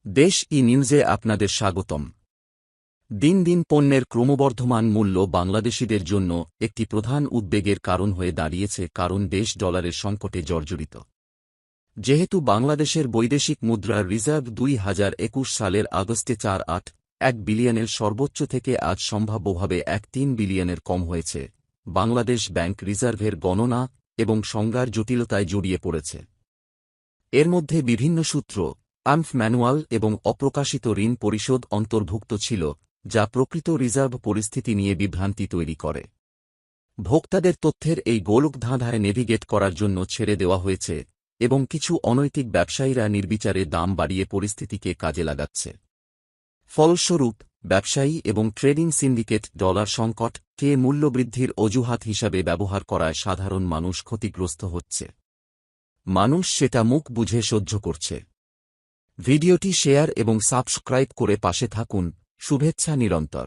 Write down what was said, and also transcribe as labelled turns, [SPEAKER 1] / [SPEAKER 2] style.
[SPEAKER 1] দেশ নিউজে আপনাদের স্বাগতম। দিন দিন পণ্যের ক্রমবর্ধমান মূল্য বাংলাদেশিদের জন্য একটি প্রধান উদ্বেগের কারণ হয়ে দাঁড়িয়েছে, কারণ দেশ ডলারের সংকটে জর্জরিত। যেহেতু বাংলাদেশের বৈদেশিক মুদ্রার রিজার্ভ 2021 সালের আগস্টে 4.81 বিলিয়নের সর্বোচ্চ থেকে আজ সম্ভাব্যভাবে 1.3 বিলিয়নের কম হয়েছে, বাংলাদেশ ব্যাংক রিজার্ভের গণনা এবং সংজ্ঞার জটিলতায় জড়িয়ে পড়েছে। এর মধ্যে বিভিন্ন সূত্র, আম্ফ ম্যানুয়াল এবং অপ্রকাশিত ঋণ পরিশোধ অন্তর্ভুক্ত ছিল, যা প্রকৃত রিজার্ভ পরিস্থিতি নিয়ে বিভ্রান্তি তৈরি করে। ভোক্তাদের তথ্যের এই গোলকধাঁধায় নেভিগেট করার জন্য ছেড়ে দেওয়া হয়েছে এবং কিছু অনৈতিক ব্যবসায়ীরা নির্বিচারে দাম বাড়িয়ে পরিস্থিতিকে কাজে লাগাচ্ছে। ফলস্বরূপ ব্যবসায়ী এবং ট্রেডিং সিন্ডিকেট ডলার সংকটকে মূল্যবৃদ্ধির অজুহাত হিসাবে ব্যবহার করায় সাধারণ মানুষ ক্ষতিগ্রস্ত হচ্ছে। মানুষ সেটা মুখ বুঝে সহ্য করছে। ভিডিওটি শেয়ার এবং সাবস্ক্রাইব করে পাশে থাকুন। শুভেচ্ছা নিরন্তর।